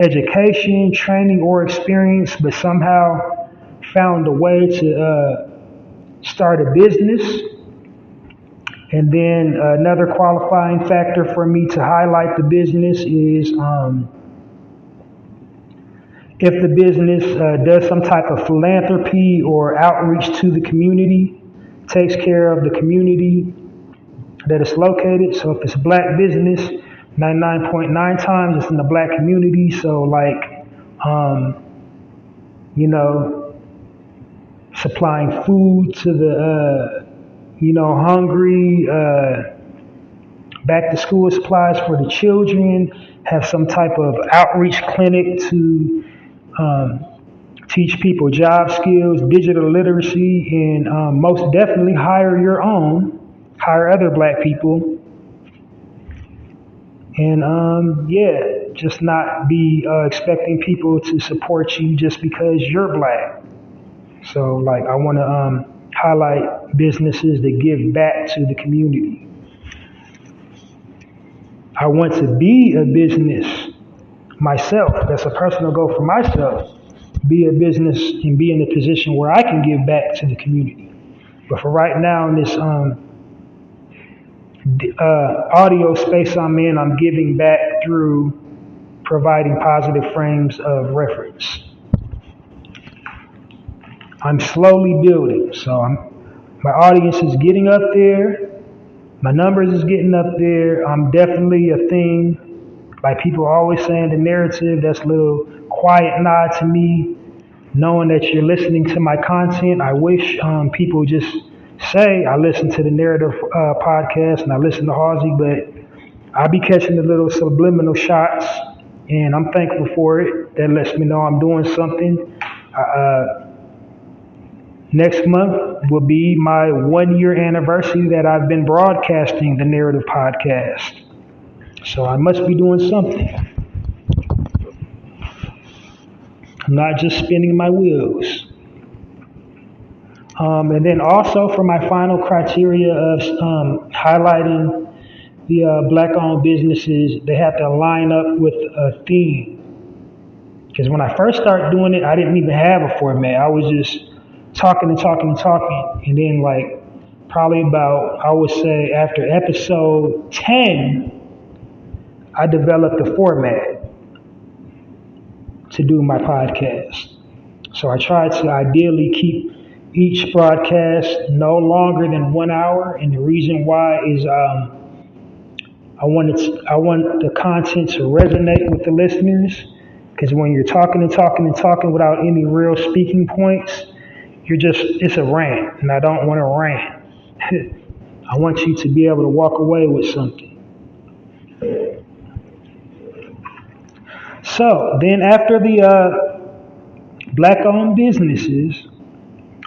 training, or experience, but somehow found a way to start a business. And then another qualifying factor for me to highlight the business is if the business does some type of philanthropy or outreach to the community, takes care of the community that it's located. So if it's a black business, 99.9 times it's in the black community. So like, you know, supplying food to the, hungry, back to school supplies for the children, have some type of outreach clinic to teach people job skills, digital literacy, and most definitely hire other black people. And yeah, just not be expecting people to support you just because you're black. So like I want to highlight businesses that give back to the community. I want to be a business myself. That's a personal goal for myself. Be a business and be in a position where I can give back to the community. But for right now, in this audio space I'm in, I'm giving back through providing positive frames of reference. I'm slowly building, so my audience is getting up there. My numbers is getting up there. I'm definitely a thing. Like people are always saying, the narrative, that's a little quiet nod to me, knowing that you're listening to my content. I wish people just say, I listen to the narrative podcast and I listen to Halsey, but I be catching the little subliminal shots, and I'm thankful for it. That lets me know I'm doing something. Next month will be my 1 year anniversary that I've been broadcasting the narrative podcast. So I must be doing something. I'm not just spinning my wheels. And then also for my final criteria of highlighting the black-owned businesses, they have to line up with a theme. Because when I first started doing it, I didn't even have a format. I was just talking. And then like probably about, I would say after episode 10, I developed a format to do my podcast. So I try to ideally keep each broadcast no longer than 1 hour. And the reason why is I want the content to resonate with the listeners. Because when you're talking without any real speaking points, it's a rant, and I don't want to rant. I want you to be able to walk away with something. So then after the black-owned businesses,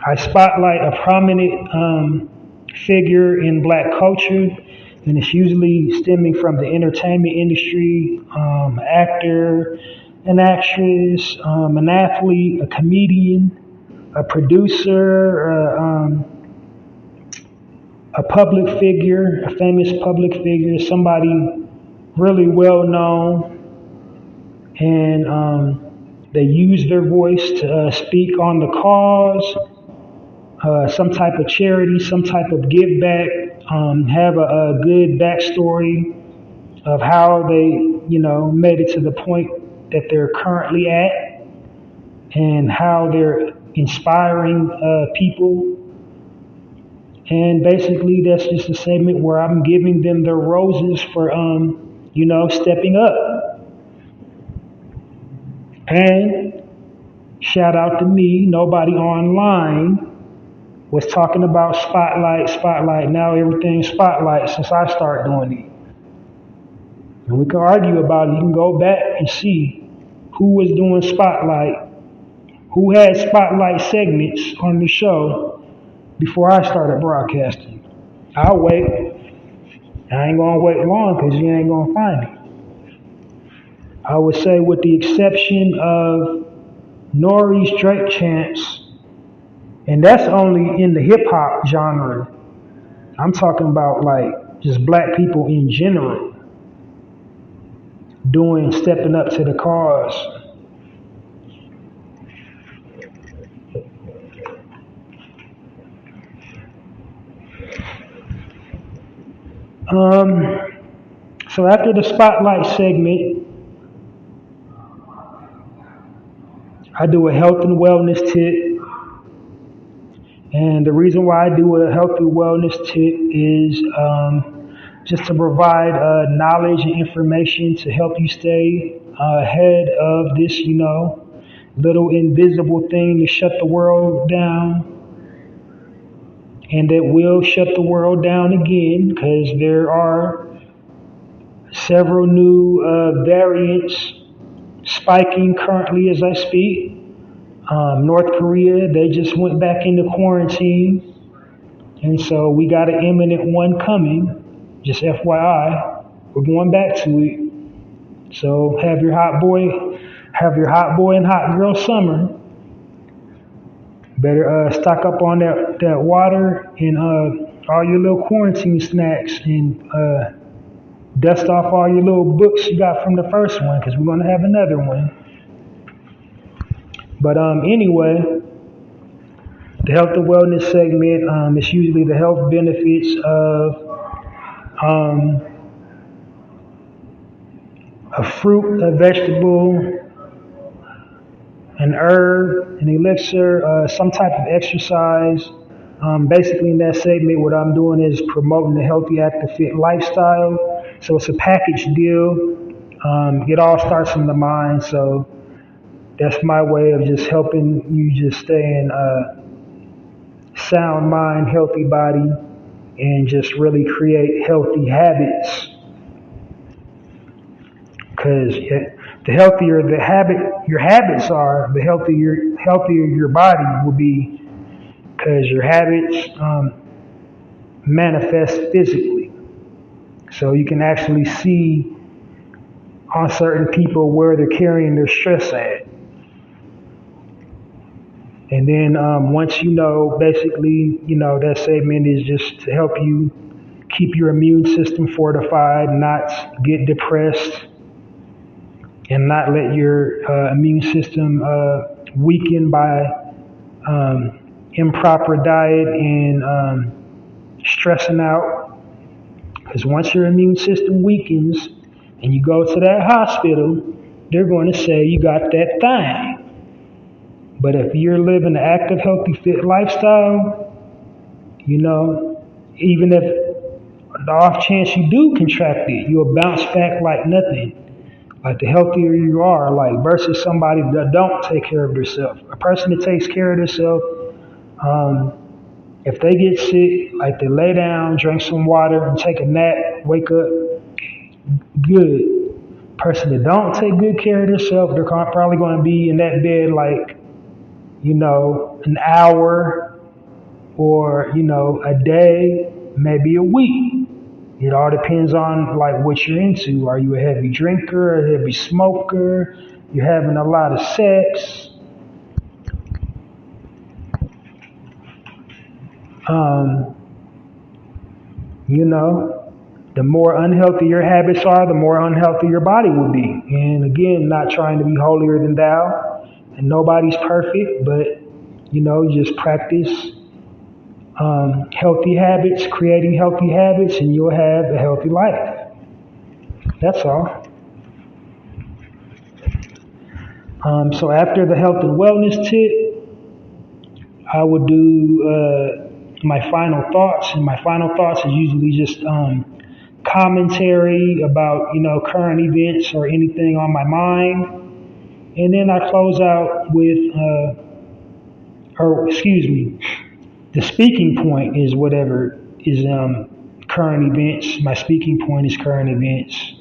I spotlight a prominent figure in black culture, and it's usually stemming from the entertainment industry, actor, an actress, an athlete, a comedian, a producer, a public figure, a famous public figure, somebody really well known, and they use their voice to speak on the cause, some type of charity, some type of give back, have a good backstory of how they, made it to the point that they're currently at, and how they're inspiring people. And basically that's just a segment where I'm giving them their roses for stepping up. And shout out to me, nobody online was talking about spotlight. Now everything's spotlight since I started doing it. And we can argue about it. You can go back and see who was doing spotlight, who had spotlight segments on the show before I started broadcasting. I'll wait. I ain't gonna wait long because you ain't gonna find it. I would say with the exception of Nori's Drake chants, and that's only in the hip hop genre. I'm talking about like just black people in general. stepping up to the cause. So after the spotlight segment, I do a health and wellness tip. And the reason why I do a health and wellness tip is just to provide knowledge and information to help you stay ahead of this, little invisible thing to shut the world down. And that will shut the world down again because there are several new variants spiking currently as I speak. North Korea, they just went back into quarantine. And so we got an imminent one coming. Just FYI, we're going back to it. So have your hot boy and hot girl summer. Better stock up on that water and all your little quarantine snacks and dust off all your little books you got from the first one because we're going to have another one. But anyway, the health and wellness segment is usually the health benefits of a fruit, a vegetable, an herb, an elixir, some type of exercise. Basically, in that segment, what I'm doing is promoting the healthy, active, fit lifestyle. So it's a package deal. It all starts in the mind. So that's my way of just helping you just stay in sound mind, healthy body, and just really create healthy habits. Because the healthier your habits are, the healthier your body will be. Because your habits manifest physically, so you can actually see on certain people where they're carrying their stress at. And then once basically, that segment is just to help you keep your immune system fortified, not get depressed, and not let your immune system weaken by improper diet and stressing out. Because once your immune system weakens and you go to that hospital, they're going to say you got that thing. But if you're living an active, healthy, fit lifestyle, even if the off chance you do contract it, you'll bounce back like nothing. Like the healthier you are, like versus somebody that don't take care of themselves. A person that takes care of themselves, if they get sick, like they lay down, drink some water, and take a nap, wake up, good. Person that don't take good care of themselves, they're probably going to be in that bed like, an hour or, a day, maybe a week. It all depends on like what you're into. Are you a heavy drinker, a heavy smoker? You're having a lot of sex. The more unhealthy your habits are, the more unhealthy your body will be. And again, not trying to be holier than thou. And nobody's perfect, but, you just practice healthy habits, creating healthy habits, and you'll have a healthy life. That's all. So after the health and wellness tip, I would do my final thoughts. And my final thoughts is usually just commentary about, current events or anything on my mind. And then I close out with, the speaking point is whatever is current events. My speaking point is current events,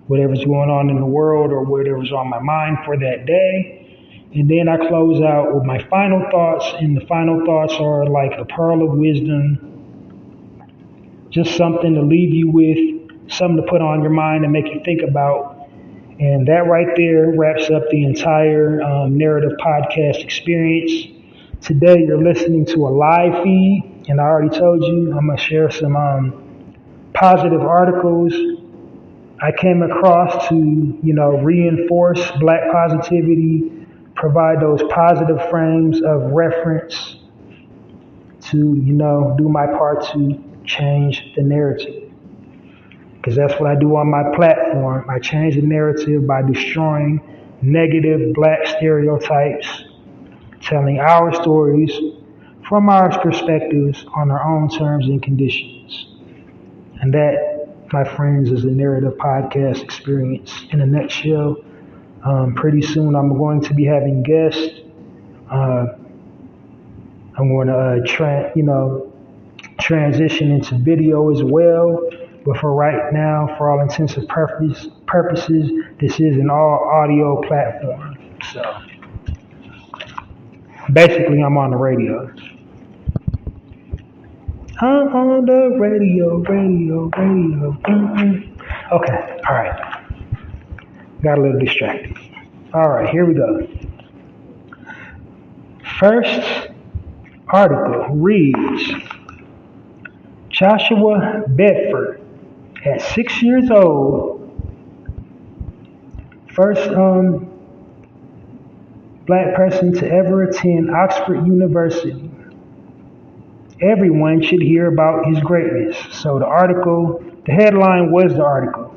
whatever's going on in the world or whatever's on my mind for that day. And then I close out with my final thoughts, and the final thoughts are like a pearl of wisdom, just something to leave you with, something to put on your mind and make you think about. And that right there wraps up the entire narrative podcast experience. Today you're listening to a live feed, and I already told you I'm going to share some positive articles I came across to, reinforce black positivity, provide those positive frames of reference to, do my part to change the narrative. Because that's what I do on my platform. I change the narrative by destroying negative black stereotypes, telling our stories from our perspectives on our own terms and conditions. And that, my friends, is the Narrative Podcast Experience in a nutshell. Pretty soon I'm going to be having guests. I'm going to, transition into video as well. But for right now, for all intents and purposes, this is an all audio platform. So basically, I'm on the radio. I'm on the radio. Okay, all right. Got a little distracted. All right, here we go. First article reads, Joshua Bedford, at 6 years old, first black person to ever attend Oxford University. Everyone should hear about his greatness. So the headline was the article.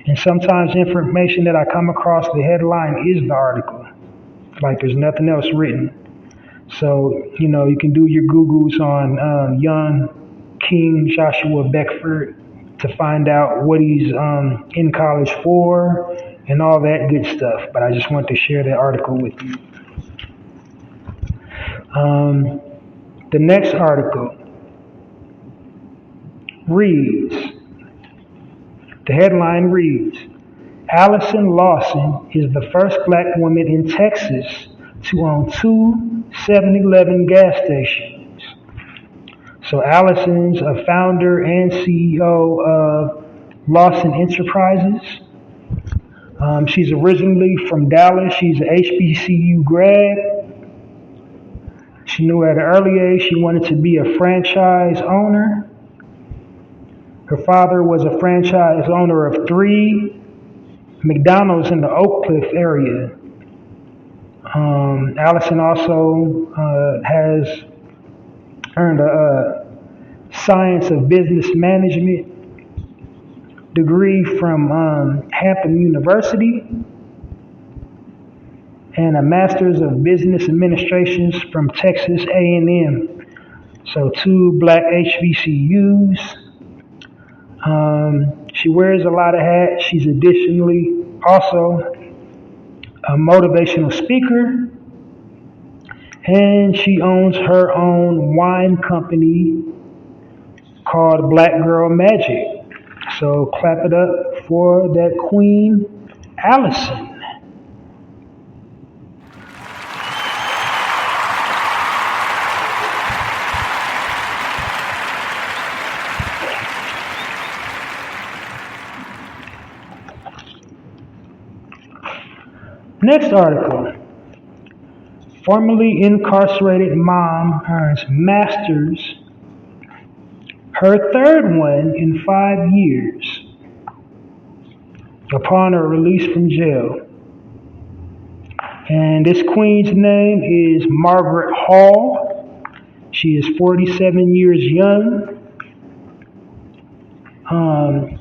And sometimes information that I come across, the headline is the article. Like there's nothing else written. So, you can do your Googles on young King Joshua Beckford to find out what he's in college for and all that good stuff. But I just want to share that article with you. The next article reads, the headline reads, Allison Lawson is the first black woman in Texas to own 2 7-Eleven gas stations. So Allison's a founder and CEO of Lawson Enterprises. She's originally from Dallas. She's an HBCU grad. She knew at an early age she wanted to be a franchise owner. Her father was a franchise owner of 3 McDonald's in the Oak Cliff area. Allison also has earned a Science of Business Management degree from Hampton University and a Master's of Business Administration from Texas A&M. So 2 black HBCUs. She wears a lot of hats. She's additionally also a motivational speaker, and she owns her own wine company called Black Girl Magic. So clap it up for that Queen Allison. Next article. Formerly incarcerated mom earns master's, her 3rd one in 5 years, upon her release from jail. And this queen's name is Margaret Hall. She is 47 years young.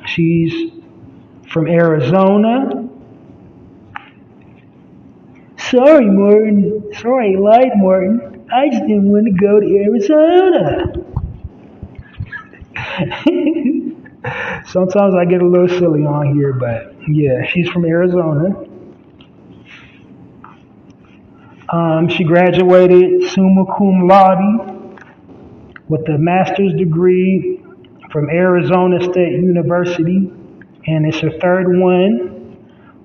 She's from Arizona. Sorry, Martin. Sorry, I lied, Martin. I just didn't want to go to Arizona. Sometimes I get a little silly on here, but yeah, she's from Arizona. She graduated summa cum laude with a master's degree from Arizona State University, and it's her 3rd one.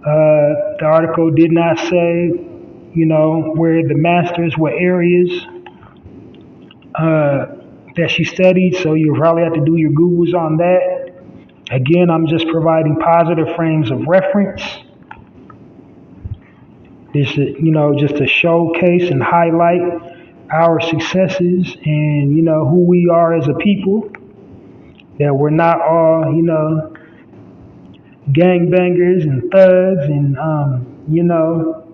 The article did not say, where the master's, what areas that she studied, so you probably have to do your Googles on that. Again, I'm just providing positive frames of reference. This is, just to showcase and highlight our successes and, who we are as a people, that we're not all, gangbangers and thugs and, you know,